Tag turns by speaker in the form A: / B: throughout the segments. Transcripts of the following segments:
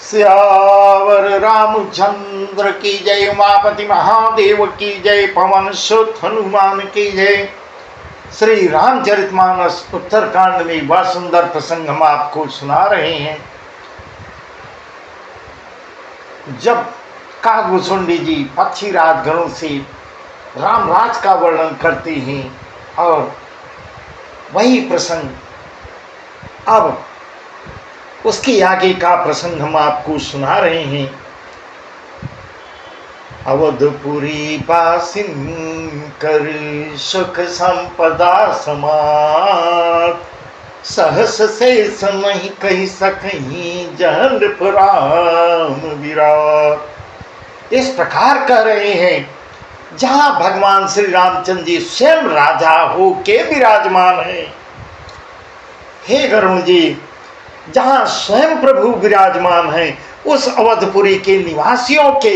A: सियावर रामचंद्र की जय, उमापति महादेव की जय, पवन सुत हनुमान की जय। श्री रामचरितमानस उत्तरकांड में वह सुंदर प्रसंग हम आपको सुना रहे हैं जब काकभूषुंडी जी पक्षी राजगणों से रामराज का वर्णन करते हैं। और वही प्रसंग अब उसके आगे का प्रसंग हम आपको सुना रहे हैं। अवधपुरी बासिन कर सुख संपदा समात, सहस शेष नहीं कही सकहीं जहन पुराण विराट। इस प्रकार कह रहे हैं जहां भगवान श्री रामचंद्र जी स्वयं राजा हो के विराजमान है। हे गरुण जी, जहां स्वयं प्रभु विराजमान है, उस अवधपुरी के निवासियों के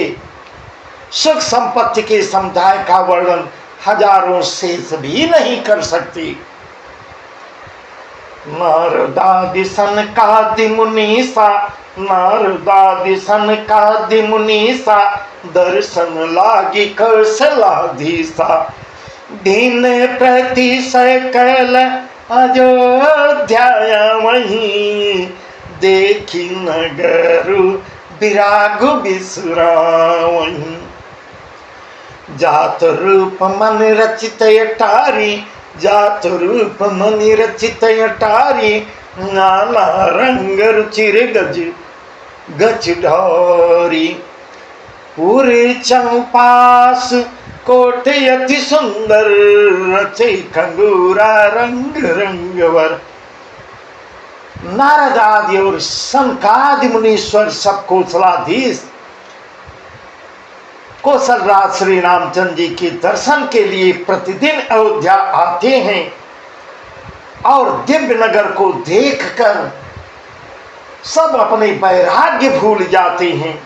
A: सुख संपत्ति के समुदाय का वर्णन हजारों शेष भी नहीं कर सकती। नारदादि सनकादि मुनीसा, नारदादि सनकादि मुनीसा, दर्शन लागी कौशलाधीसा, दीन प्रति सकल अयोध्या वहीं, देखी नगरु विरागु बिसुरावहीं। जात रूप मन रचित अटारी, जात रूप मन रचित अटारी, नाना रंग रुचिर गज गज ढोरी। पूरे चंपास कोट अति सुंदर, रचे खंगूरा रंग रंगवर। नारद आदि और सनकादि मुनीश्वर सब कौशलाधीश कौशलराज श्री रामचंद्र जी के दर्शन के लिए प्रतिदिन अयोध्या आते हैं और दिव्य नगर को देखकर सब अपने वैराग्य भूल जाते हैं।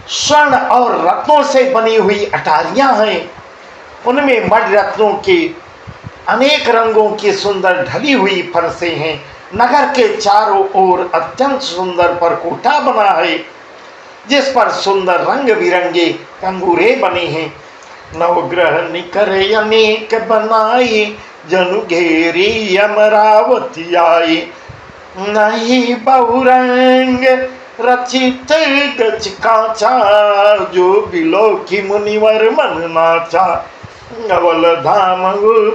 A: स्वर्ण और रत्नों से बनी हुई अटारियां हैं, उनमें मणि रत्नों के अनेक रंगों की सुंदर ढली हुई फरसें हैं। नगर के चारों ओर अत्यंत सुंदर परकोटा बना है, जिस पर सुंदर रंग बिरंगे कंगूरे बने हैं। नवग्रह निकर अनेक बनाई, जनु घेरी अमरावती आई। नहीं बहुरंग रचित गज काचा, जो बिलो की मुनिवर मन नाचा। नवल धाम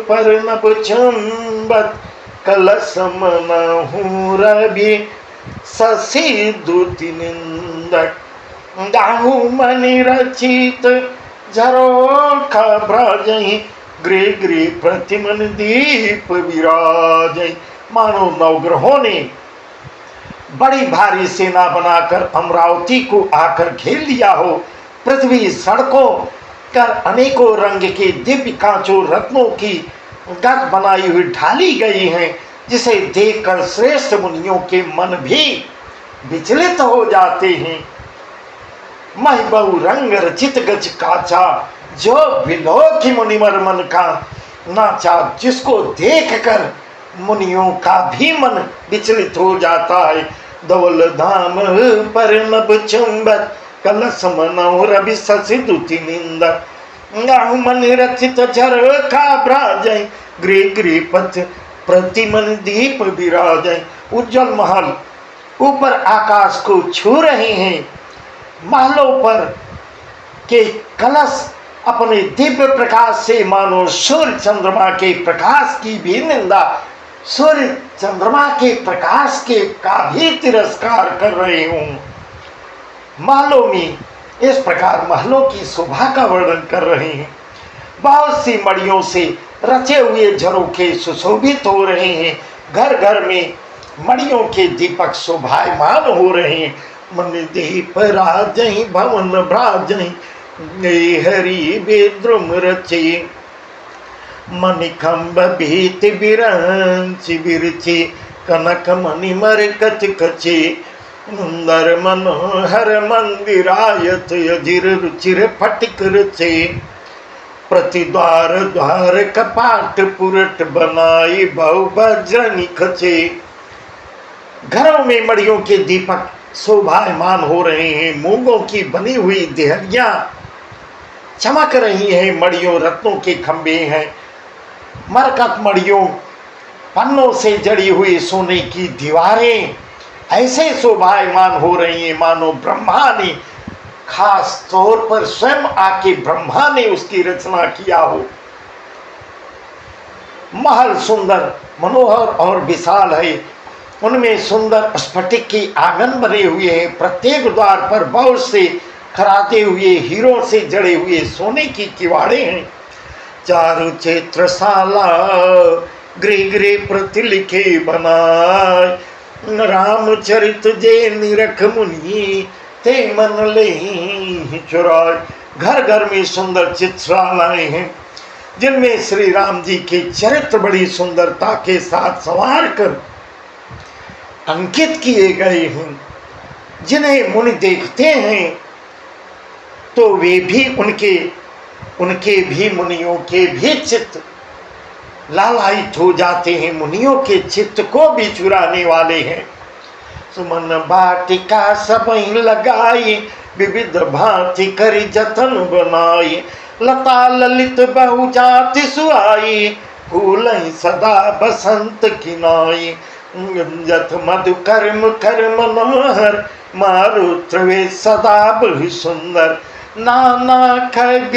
A: पर नभ चुंबत, कलश मनहु रवि शशि दूति निंदक। गाहु मणि रचित झरोखा भ्राजहि, गृह गृह प्रतिमन दीप विराजहि। मानो नवग्रहों ने बड़ी भारी सेना बनाकर अमरावती को आकर घेर लिया हो। पृथ्वी सड़कों कर अनेकों रंग के दिव्य कांचों रत्नों की गत बनाई हुई ढाली गई हैं, जिसे देखकर श्रेष्ठ मुनियों के मन भी विचलित हो जाते हैं। मह बहु रंग रचित गज काचा, जो बिलो की मुनिवर मन का नाचा, जिसको देखकर मुनियों का भी मन विचलित हो जाता है। धवल धाम पर नभ चुंबत, कलश मनहु रवि शशि दूति निंदक। गाहु मणि रचित झरोखा भ्राजहि, गृह गृह पथ प्रतिमन दीप विराजहि। उज्जवल महल ऊपर आकाश को छू रहे हैं। महलों पर के कलश अपने दिव्य प्रकाश से मानो सूर्य चंद्रमा के प्रकाश की भी निंदा, सूर्य चंद्रमा के प्रकाश के का भी तिरस्कार कर रहे हूँ। महलों में इस प्रकार महलों की शोभा का वर्णन कर रहे हैं। बहुत सी मड़ियों से रचे हुए झरोखे सुशोभित हो रहे हैं। घर घर में मड़ियों के दीपक शोभायमान हो रहे हैं। मन दीप राजहि भवन भ्राजहि, हरि विद्रुम रचे। मणिखंभ भीति बिरंचि बिरचि, कनक मणि मरकत कचे। सुंदर मनोहर मंदिरायत, अजिर रुचिर फटिक रचे। प्रति द्वार द्वार कपाट पुरट बनाई, बहु वज्र निखचे। घरों में मड़ियों के दीपक शोभायमान हो रहे हैं, मूंगों की बनी हुई देहरियां चमक रही हैं, मड़ियों रत्नों के खंभे हैं, मरकत मड़ियों पन्नों से जड़ी हुई सोने की दीवारें ऐसे शोभायमान हो रही हैं मानो ब्रह्मा ने, खास तौर पर स्वयं आके ब्रह्मा ने उसकी रचना किया हो। महल सुंदर, मनोहर और विशाल है, उनमें सुंदर स्फटिक के आंगन बने हुए हैं, प्रत्येक द्वार पर बहुत से खराते हुए हीरों से जड़े हुए सोने की किवाड़े हैं। चारु चैत्रशाला गृह गृह प्रति लिखे बनाय, रामचरित जे निरख मुनि ते मन ले चुराय। घर घर में सुंदर चित्रशालाएं हैं जिनमें श्री राम जी के चरित्र बड़ी सुंदरता के साथ संवार कर अंकित किए गए हैं, जिन्हें मुनि देखते हैं तो वे भी उनके भी मुनियों के भी चित्त लालायित हो जाते हैं, मुनियों के चित्त को भी चुराने वाले हैं। सुमन बाटिका सब लगाई, विविध भांति कर जतन बनाई, लता ललित बहुजाति सुहाई, फूल सदा बसंत किनाई, यथ मधु कर्म कर्म मनोहर, मारुत्र वे सदा बहु सुंदर, नाना खग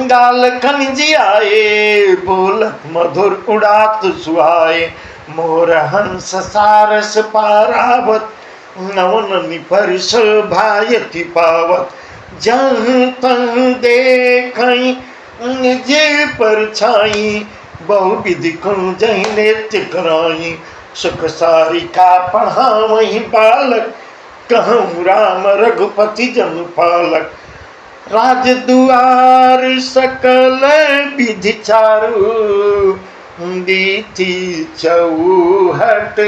A: गाल कनजी आए, बोलत मधुर उड़ात सुहाए, मोर हंस सारस पारावत, नवन निपर शोभायति पावत, जहाँ तहाँ देखई जे परछाई, बहुविधि कुंजहि नृत्य कराई, सुख सारिका पढ़ावहि बालक, कहूँ राम रघुपति जन पालक, राज दुआर सकल विधि चारु, दीति चौहट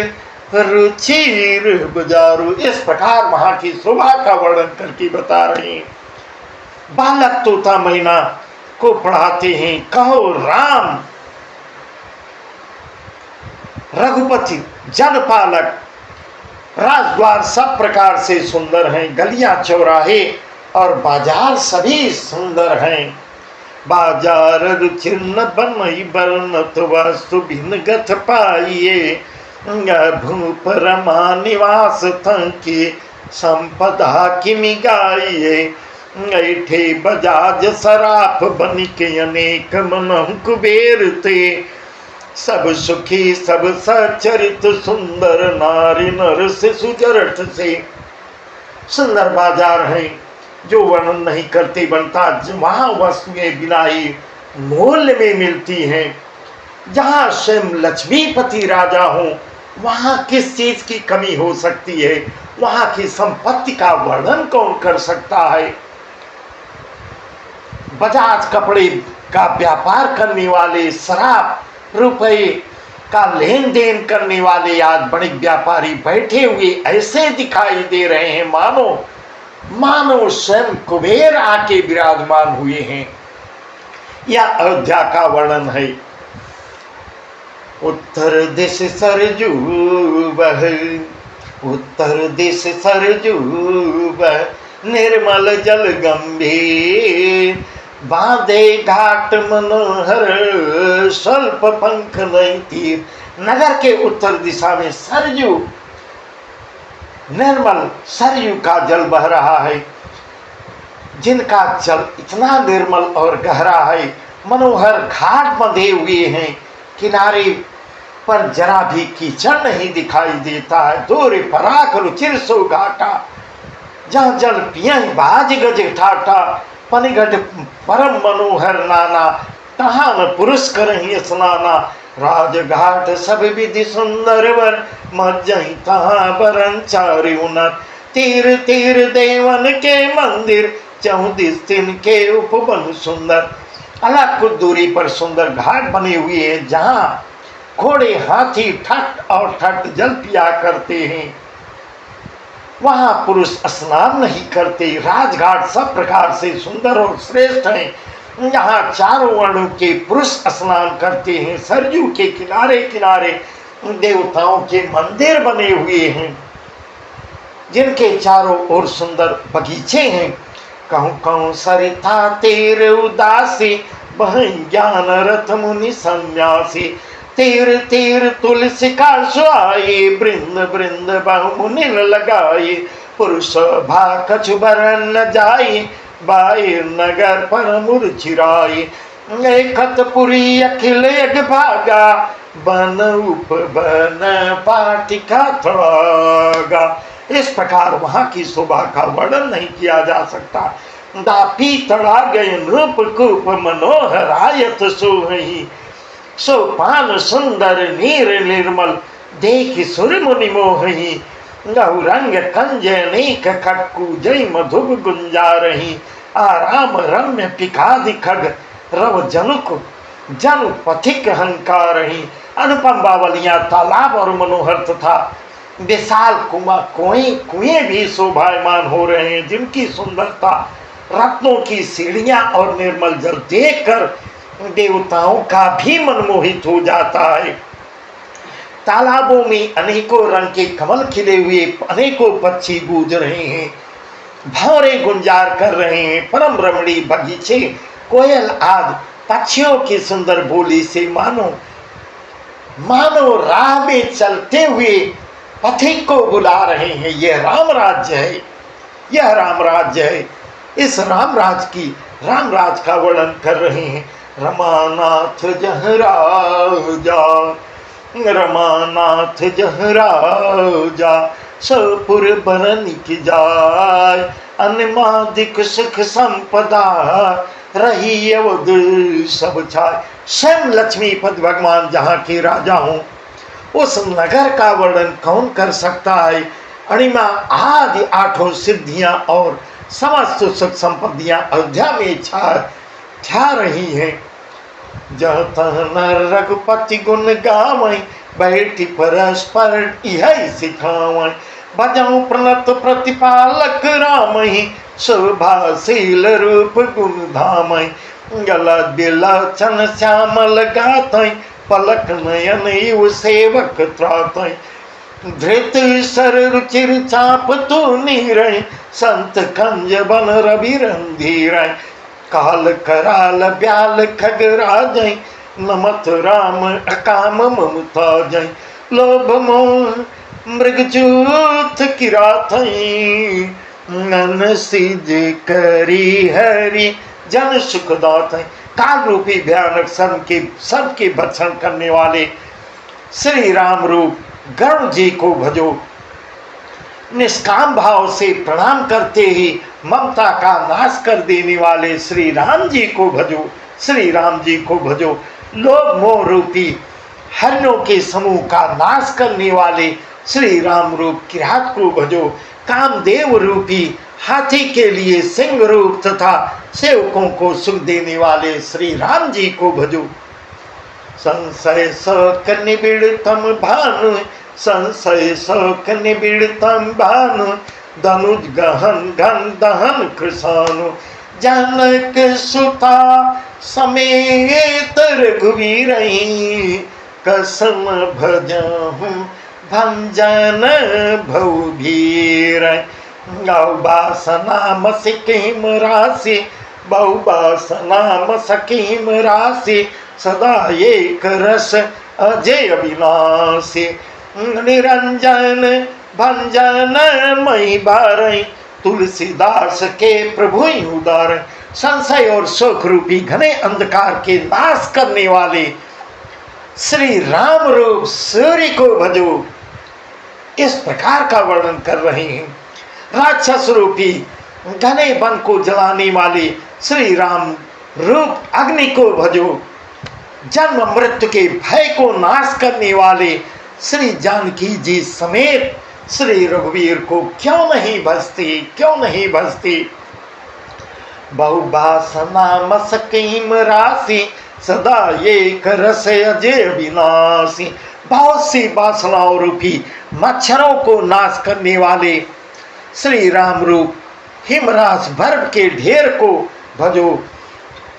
A: रुचिर बजारू। इस प्रकार वहां की शोभा का वर्णन करके बता रहे हैं। बालक तोता मैना को पढ़ाते हैं, कहो राम रघुपति जनपालक, राजद्वार सब प्रकार से सुंदर हैं, गलियां चौराहे और बाजार सभी सुंदर हैं। बाजार रुचिर्न बनई बरनत वास्तु भिन्न गथ पाइए, भूप रमा निवास थंकी संपदा किमि गाइए, ऐठे बजाज सराफ बनिके अनेक मनहु कुबेर ते, सब सुखी सब सचरित सुंदर, नारी नर से सुजरठ से। सुंदर बाजार हैं जो वर्णन नहीं करते बनता, वहाँ वस्तुएं बिना ही मूल्य में मिलती हैं। जहाँ स्वयं लक्ष्मीपति राजा हो वहाँ किस चीज की कमी हो सकती है, वहाँ की संपत्ति का वर्णन कौन कर सकता है। बजाज कपड़े का व्यापार करने वाले, शराब रुपए का लेन देन करने वाले आज बड़े व्यापारी बैठे हुए ऐसे दिखाई दे रहे हैं मानो स्वयं कुबेर आके विराजमान हुए हैं। यह अयोध्या का वर्णन है। उत्तर दिश सरजू बह, उत्तर दिश सरजू बह, निर्मल जल गंभीर, बांधे घाट मनोहर, स्वल्प पंख नहीं तीर। नगर के उत्तर दिशा में सरजू, निर्मल सरयू का जल बह रहा है, जिनका जल इतना निर्मल और गहरा है। मनोहर घाट बंधे हुए हैं, किनारे पर जरा भी कीचड़ नहीं दिखाई देता है। दूर पराक रुचिर सो घाटा, जहाँ जल पिया बाज गज ठाटा, पनिघट परम मनोहर नाना, तहाँ न पुरुष करही स्नाना। राजघाट सब विधि सुंदर वर, मज्जहि तहाँ बरन चारि उनर। तीर तीर देवन के मंदिर, चौदिस दिन के उपवन सुंदर। अलग कुछ दूरी पर सुंदर घाट बने हुए हैं, जहाँ घोड़े हाथी ठट और ठट जल पिया करते हैं। वहाँ पुरुष स्नान नहीं करते। राजघाट सब प्रकार से सुंदर और श्रेष्ठ हैं, यहाँ चारों वर्णों के पुरुष स्नान करते हैं। सरयू के किनारे किनारे देवताओं के मंदिर बने हुए हैं, जिनके चारों ओर सुंदर बगीचे हैं। कहूँ कहूँ सरिता तेर उदासी, बह ज्ञान रथ मुनि सन्यासी। तीर तीर तुलसी का सुहाए, बृंद बृंद बहु मुनि लगाए। पुरुष भा कछु बरन न जाए, बाई नगर पर मुरझिराए। खतपुरी अखिल यज्ञ भागा, बन उप बन पाटिका थड़ागा। इस प्रकार वहां की शोभा का वर्णन नहीं किया जा सकता। दापी तड़ा गए रूप कूप, मनोहर आयत सोहई। सोपान सुंदर नीर निर्मल, देख सुर मुनि मोहई। गौरंग कंज अनेक खटकू, जय मधुब गुंजा रही। आराम रम्य पिकादि खग, रव जनुक जन पथिक हंकार रही। अनुपम बावलियां, तालाब और मनोहर तथा विशाल कुएं भी शोभायमान हो रहे हैं, जिनकी सुंदरता, रत्नों की सीढ़ियां और निर्मल जल देखकर देवताओं का भी मन मोहित हो जाता है। तालाबों में अनेकों रंग के कमल खिले हुए, अनेकों पक्षी गूंज रहे हैं, भंवरे गुंजार कर रहे हैं। परम रमणी बगीचे, कोयल आदि पक्षियों की सुंदर बोली से मानो राह में चलते हुए पथिक को बुला रहे हैं। यह राम राज्य है, यह राम राज्य है। इस राम राज का वर्णन कर रहे हैं। रमानाथ जहराजा, रमानाथ जहराजा, सपुर बरन की जाय। अनमादिक सुख संपदा, रही अवध सब छाय। स्वयं लक्ष्मीपति भगवान जहाँ के राजा हों, उस नगर का वर्णन कौन कर सकता है। अणिमा आदि आठों सिद्धियां और समस्त सुख संपत्तियां अयोध्या में छा रही हैं। जह तह नर रघुपति गुण गावै, बैठी परस्पर यही सिखावै। भजऊ प्रणत प्रतिपालक रामहि, शोभाशील रूप गुण धामै। गला बिलक्षण श्यामल गाथै, पलक नयन युव सेवक त्रातै। धृत सर रुचिर चाप तू नीरै, संत कंज बन रवि रंधीरै। काल कराल ब्याल खगराजै, नमत राम अकाम ममता जय। लोभ मोह मृगजूथ किराथै, मन सिज करी हरि जन सुखदातै। काल रूपी भयानक सबके भक्षण करने वाले श्री राम रूप गरुड़ जी को भजो। निष्काम भाव से प्रणाम करते ही ममता का नाश कर देने वाले श्री राम जी को भजो, श्री राम जी को भजो। लोभ मोह रूपी हरिणों के समूह का नाश करने वाले श्री राम रूप किरात को भजो। कामदेव रूपी हाथी के लिए सिंह रूप तथा सेवकों को सुख देने वाले श्री राम जी को भजो। संशय शोक निबिड़तम भानु, संशय शोक निबिड़तम भानु। धनुज गहन घन दहन कृषानु, जनक सुता समेत रघुवीरहि। कसम भजहु भंजन भवभीर। बहुबासना मसिकिम राशि, बहुबासना मसकिम राशि। सदा एक रस अजय अविनाशी। निरंजन भंजन मई बारई, तुलसीदास के प्रभु उदार। संशय और शोक रूपी घने अंधकार के नाश करने वाले श्री राम रूप सूर्य को भजो। इस प्रकार का वर्णन कर रहे हैं। राक्षस रूपी घने वन को जलाने वाले श्री राम रूप अग्नि को भजो। जन्म मृत्यु के भय को नाश करने वाले श्री जानकी जी समेत श्री रघुवीर को क्यों नहीं भजती, क्यों नहीं भजती। बहुबासना मसकीम राशि, सदा एक रस अजय विनाशी। बहुत सी वासनाओं रूपी मच्छरों को नाश करने वाले श्री राम रूप हिमरास बर्फ के ढेर को भजो।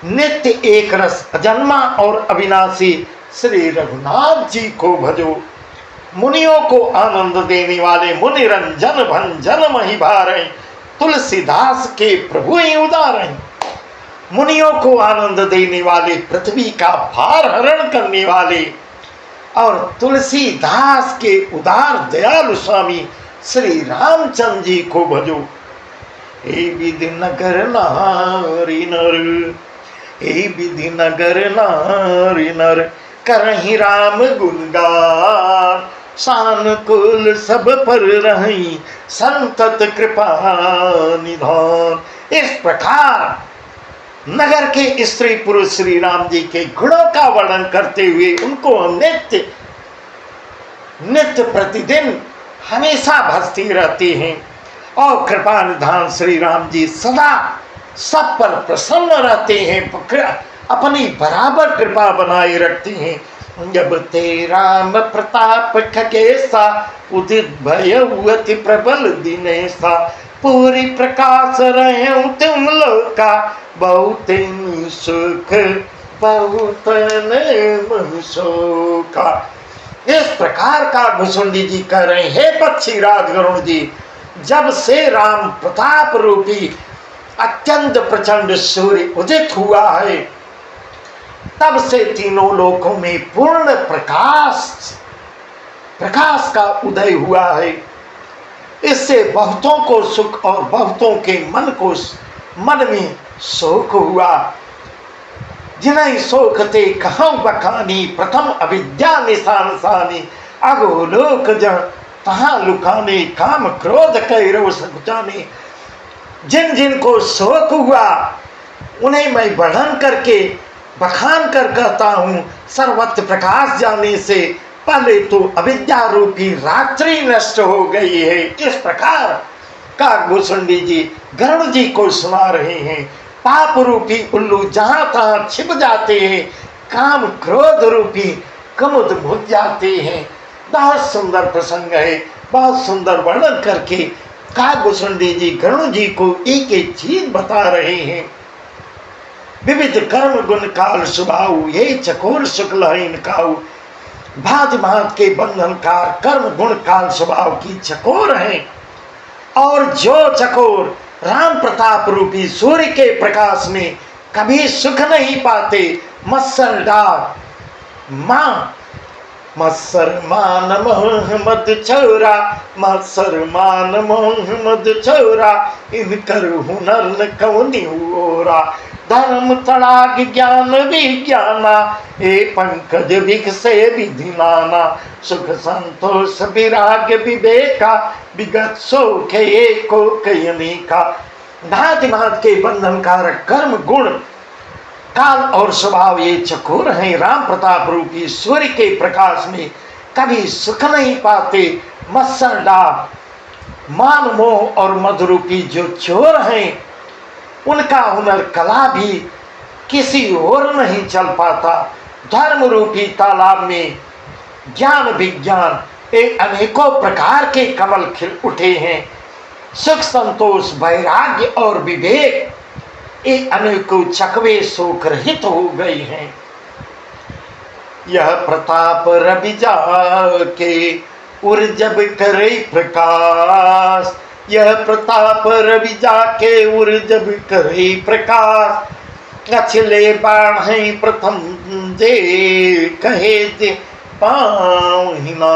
A: नित्य एक रस अजन्मा और अविनाशी श्री रघुनाथ जी को भजो। मुनियों को आनंद देने वाले मुनि रंजन भंजन मही भारे, तुलसीदास के प्रभु ही उदार हैं। मुनियों को आनंद देने वाले, पृथ्वी का भार हरण करने वाले और तुलसीदास के उदार दयालु स्वामी श्री रामचंद्र जी को भजो। हे विधि नगर नारी नर, हे विधि नगर नारी नर, करहि राम गुणगान, शान कुल सब पर रही संतत कृपा निधान। इस प्रकार नगर के स्त्री पुरुष श्री राम जी के गुणों का वर्णन करते हुए उनको नित्य नित्य प्रतिदिन हमेशा भजती रहती हैं और कृपा निधान श्री राम जी सदा सब पर प्रसन्न रहते हैं, अपनी बराबर कृपा बनाए रखते हैं। जब ते राम प्रताप खगेसा, उदित भयउति प्रबल दिनेसा, पूरी प्रकाश रहे तुम लोका, बहुत सुख बहुत शोका। इस प्रकार का भुसुंडी जी कह रहे हैं, पक्षी राज गरुण जी, जब से राम प्रताप रूपी अत्यंत प्रचंड सूर्य उदित हुआ है, तब से तीनों लोकों में पूर्ण प्रकाश का उदय हुआ है। इससे बहुतों को सुख और बहुतों के मन में शोक हुआ। जिन्हें शोक ते कहूँ बखानी, प्रथम अविद्या निशान सानी, अगोलोक जन तहाँ लुकाने, काम क्रोध कैरव सकुचाने। जिन जिन को शोक हुआ उन्हें मैं वर्णन करके बखान कर कहता हूँ, सर्वत्र प्रकाश जाने से पहले तो अविद्या रूपी रात्रि नष्ट हो गई है। इस प्रकार का भुसुंडी जी गरुड़ जी को सुना रहे हैं। पाप रूपी उल्लू जहाँ तहाँ छिप जाते हैं, काम क्रोध रूपी कमुद भुज जाते हैं। बहुत सुंदर प्रसंग है, बहुत सुंदर वर्णन करके कागभूषुंडी जी गरुड़ जी को एक एक चीज बता रहे हैं। विविध कर्म गुण काल सुभाऊ, ये चकोर शुक्ल है इनकाऊ। भांति भांत के बंधनकार कर्म गुण काल स्वभाव की चकोर हैं, और जो चकोर राम प्रताप रूपी सूर्य के प्रकाश में कभी सुख नहीं पाते, मत्सर डार मां मत्सर मान मोहम्मद छोरा, मत्सर मान मोहम्मद छोरा, इनकर हुनर न कौनी ओरा। धर्म तड़ाग ज्ञान विज्ञाना, ए पंकज विकसे विधि नाना। सुख संतोष विराग विवेका, विगत सोख एको कयनेका। भांति भांति के बंधनकारक कर्म गुण काल और स्वभाव ये चकोर हैं। राम प्रताप रूपी सूर्य के प्रकाश में कभी सुख नहीं पाते। मत्सर डार मान मोह और मद रूपी जो चोर हैं, उनका हुनर कला भी किसी और नहीं चल पाता। धर्म रूपी तालाब में ज्ञान विज्ञान एक अनेकों प्रकार के कमल खिल उठे हैं। सुख संतोष वैराग्य और विवेक एक अनेकों चकवे शोक रहित हो गए हैं। यह प्रताप रवि जाके उर जब करे प्रकाश, यह प्रताप रवि जाके उर जब करे प्रकाश। अछले बाढ़ प्रथम दे कहे दे पाहिना।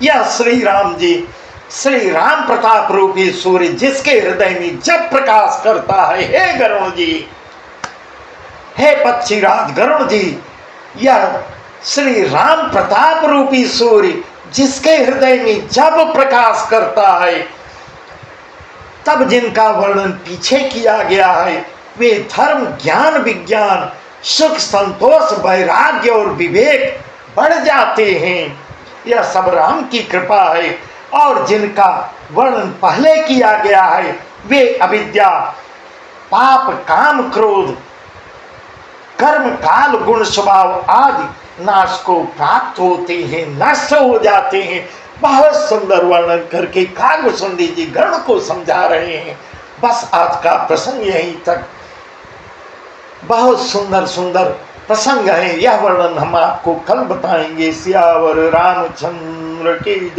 A: यह श्री राम जी, श्री राम प्रताप रूपी सूर्य जिसके हृदय में जब प्रकाश करता है, हे गरुड़ जी, हे पक्षीराज गरुड़ जी, यह श्री राम प्रताप रूपी सूर्य जिसके हृदय में जब प्रकाश करता है, तब जिनका वर्णन पीछे किया गया है, वे धर्म ज्ञान विज्ञान सुख संतोष वैराग्य और विवेक बढ़ जाते हैं। यह सब राम की कृपा है। और जिनका वर्णन पहले किया गया है, वे अविद्या पाप काम क्रोध कर्म काल गुण स्वभाव आदि नाश को प्राप्त होते हैं, नष्ट हो जाते हैं। बहुत सुंदर वर्णन करके कागभूषुंडी जी गरुड़ को समझा रहे हैं। बस आज का प्रसंग यहीं तक। बहुत सुंदर सुंदर प्रसंग है। यह वर्णन हम आपको कल बताएंगे। सियावर रामचंद्र की।